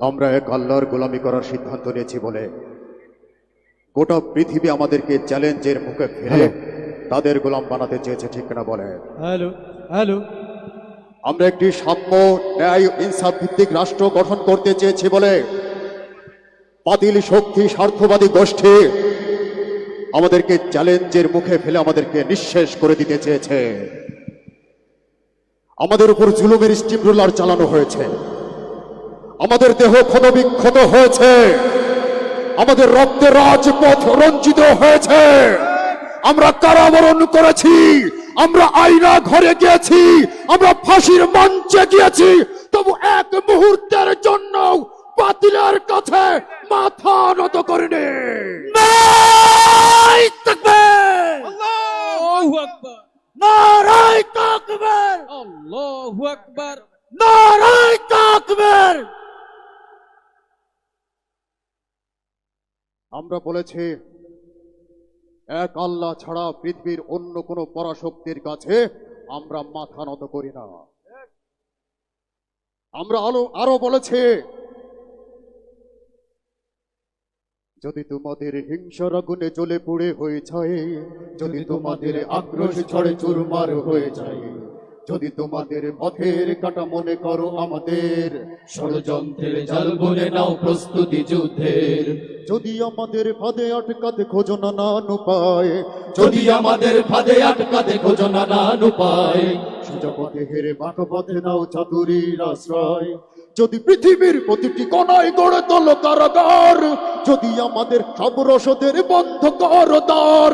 আমরা এক আল্লাহর গোলামি করার সিদ্ধান্ত নিয়েছি বলে গোটা পৃথিবী আমাদেরকে চ্যালেঞ্জের মুখে ফেলে তাদের গোলাম বানাতে চেয়েছে, ঠিক না বলে? হ্যালো হ্যালো, আমরা একটি সাম্য ন্যায় ইনসাফ ভিত্তিক রাষ্ট্র গঠন করতে চেয়েছি বলে বাতিল শক্তি স্বার্থবাদী গোষ্ঠী আমাদেরকে চ্যালেঞ্জের মুখে ফেলে আমাদেরকে নিঃশেষ করে দিতে চেয়েছে। আমাদের উপর জুলুমের স্টিম রোলার চালানো হয়েছে, আমাদের দেহ ক্ষতবিক্ষত হয়েছে, আমাদের রক্তে রাজপথ রঞ্জিত হয়েছে, আমরা কারাবরণ করেছি, আমরা আয়না ঘরে গিয়েছি, আমরা ফাঁসির মঞ্চে গিয়েছি, তবু এক মুহূর্তের জন্য বাতিলের কাছে মাথা নত করিনি। নারায়ে তাকবীর, আল্লাহু আকবার, নারায়ে তাকবীর, আল্লাহু আকবার, নারায়ে তাকবীর। আমরা বলেছি এক আল্লাহ ছাড়া পৃথিবীর অন্য কোন পরাশক্তির কাছে আমরা মাথা নত করি না। আমরা আরো বলেছি যদি তোমাদের হিংসার আগুনে জ্বলে পুড়ে হয়ে যায়, যদি তোমাদের আক্রোশ ঝড়ে চুরমার হয়ে যায়, যদি তোমাদের পথের কাটা মনে করো আমাদের ষড়যন্ত্রের জাল বলে নাও প্রস্তুতি যুদ্ধের, যদি আমাদের ফাঁদে আটকাতে খোঁজো নানান উপায়, যদি আমাদের ফাঁদে আটকাতে খোঁজো নানান উপায়, সোজা পথে হেরে বাঁকা পথে নাও চাতুরীর আশ্রয়, যদি পৃথিবীর প্রতিটি কোণায় গড়ে তোলো কারাগার, যদি আমাদের সব রসদের বন্ধ করো দ্বার,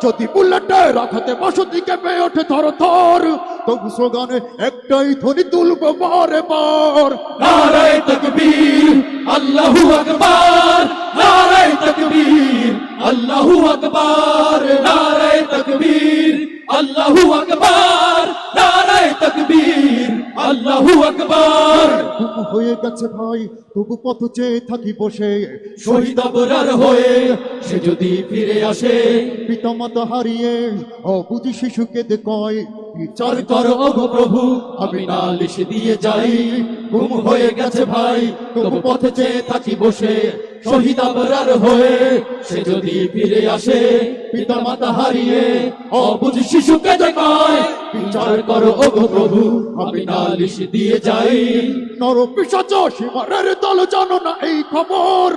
যদি বুলেটের আঘাতে বসতি কেঁপে ওঠে থর থর, তবু স্লোগানে একটাই ধ্বনি তুলবো বারে বার, নারায়ে তাকবীর, আল্লাহু আকবার, নারায়ে তাকবীর, আল্লাহু আকবার, নারায়ে তাকবীর, আল্লাহু আকবার, নারায়ে তাকবীর, আল্লাহু আকবার। গুম হয়ে গেছে ভাই তবু পথ চেয়ে থাকি বসে, শহীদ আবরার হয়ে সে যদি ফিরে আসে, পিতামাতা হারিয়ে অবুঝি শিশুকে কয় বিচার করো ওগো প্রভু, আমি নালিশ দিয়ে যাই। গুম হয়ে গেছে ভাই তবু পথে চেয়ে থাকি বসে, শহীদ আবরার হয়ে সে যদি ফিরে আসে, পিতা মাতা হারিয়ে অবুঝ শিশুকে দেখায়। বিচার করো ওগো প্রভু, আমি নালিশ দিয়ে যাই। নর পিশাচ সীমারের দল জানো না এই খবর,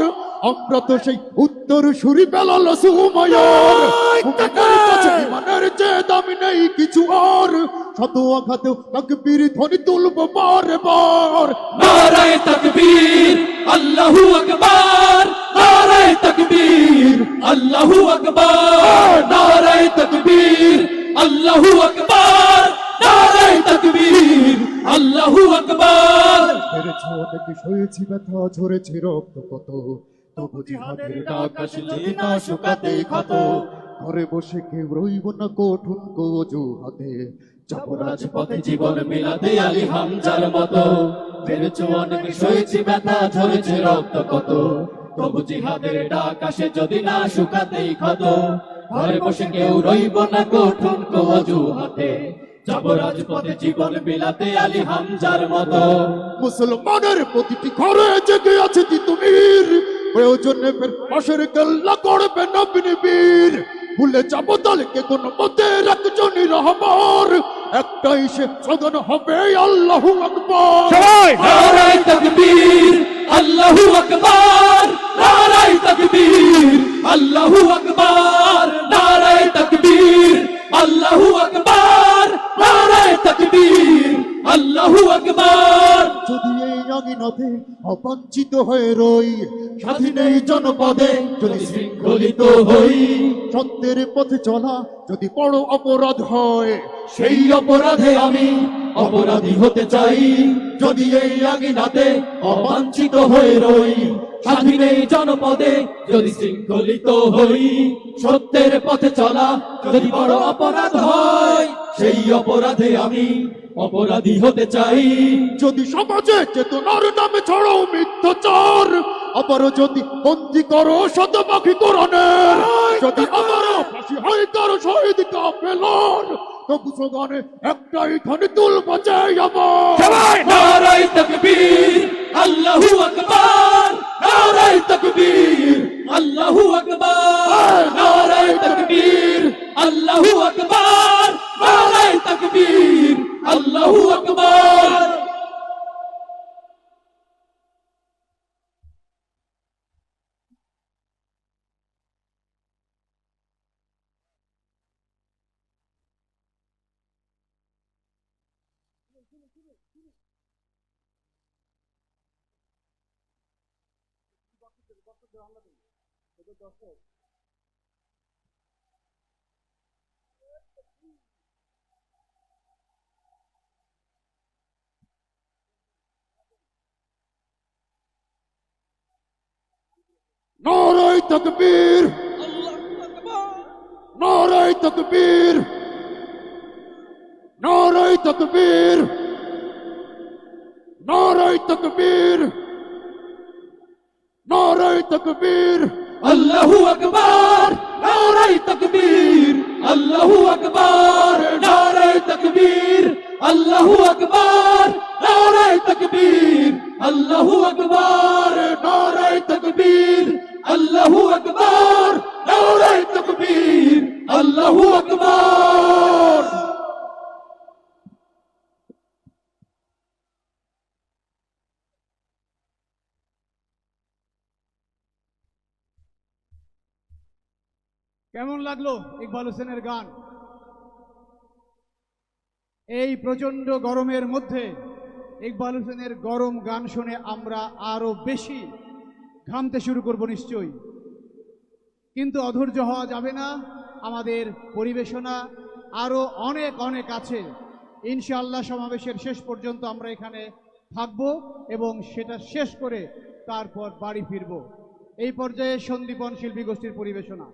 আমরা তো সেই উত্তর সুরি বেলাল সুমায়ার, উম্মতের কাছে ইমানের চেয়ে দামি নেই কিছু আর, শত আঘাতেও তাকবীর ধ্বনি তুলবো বারে বার, নারায়ে তাকবীর, আল্লাহু আকবার, নারায়ে তাকবীর, আল্লাহু আকবার, নারায়ে তাকবীর, আল্লাহু আকবার, নারায়ে তাকবীর, আল্লাহু আকবার। হেরেছি অনেক সয়েছি ব্যথা ঝরেছে রক্ত কত, তবু জিহাদের ডাক আকাশ যদি না শুকাতে ক্ষত, ঘরে বসে কেউ রইব না কঠুন অজুহাতে, যাব রাজপথে জীবন মিলাতে আলী হামজার মতো। মেরেছ অনেক সয়েছি ব্যথা ঝরেছে রক্ত কত, তবু জিহাদের ডাক আসে যদি না শুকাতেই ক্ষত। ঘরে বসে কেউ রইব না কঠুন অজুহাতে, যাব রাজপথে জীবন বিলাতে আলী হামজার মতো। মুসলমানের প্রতিটি ঘরে জেগে আছে তিতুমির, প্রয়োজনে ফের পাশের কেল্লা করবে নবীন বীর, ভুলে যাবো দলকে কোন মতে একজনই রহমান, একটাই সে স্লোগান হবে আল্লাহু আকবার। নারায়ে তাকবীর, আল্লাহু আকবার, নারায়ে তাকবীর, আল্লাহু আকবার, নারায়ে তাকবীর, আল্লাহু আকবার, নারায়ে তাকবীর, আল্লাহু আকবার। যদি এই আঙিনাতে অবাঞ্ছিত হয়ে রই, স্বাধীন এই জনপদে যদি শৃঙ্খলিত হই, সত্যের পথে চলা যদি বড় অপরাধ হয়, সেই অপরাধে আমি অপরাধী হতে চাই। যদি এই আঙিনাতে অবাঞ্ছিত হয়ে রই, স্বাধীন এই জনপদে যদি শৃঙ্খলিত হই, সত্যের পথে চলা যদি বড় অপরাধ হয়, সেই অপরাধে আমি অপরাধী হতে চাই। যদি সমাজে চেতনার নামে ছড়াও মিথ্যাচার, আবারও যদি বন্দি করো শতপাখি কোরআনের, যদি আবারও ফাঁসি হয় কারো শহীদ কাফেলার, তবু স্লোগানে একটাই ধ্বনি তুলবো যে আমার নারায়ে তাকবীর, আল্লাহু আকবার। নারায়ে তাকবীর, আল্লাহু আকবার, নারায়ে তাকবীর, নারায়ে তাকবীর, নারায়ে তাকবীর, নারায়ে তাকবীর। আল্লাহু আকবার, নারায়ে তাকবীর, আল্লাহু আকবার, নারায়ে তাকবীর, আল্লাহু আকবার, নারায়ে তাকবীর, আল্লাহু আকবার, নারায়ে তাকবীর, আল্লাহু আকবার, নারায়ে তাকবীর, আল্লাহু আকবার। কেমন লাগলো ইকবাল হোসেনের গান? এই প্রচন্ড গরমের মধ্যে ইকবাল হোসেনের গরম গান শুনে আমরা আরো বেশি ঘামতে শুরু করব নিশ্চয়ই, কিন্তু অধৈর্য হওয়া যাবে না। আমাদের পরিবেশনা আরো অনেক অনেক আছে। ইনশাআল্লাহ সমাবেশের শেষ পর্যন্ত আমরা এখানে থাকব এবং সেটা শেষ করে তারপর বাড়ি ফিরব। এই পর্যায়ে সন্দীপন শিল্পী গোষ্ঠীর পরিবেশনা।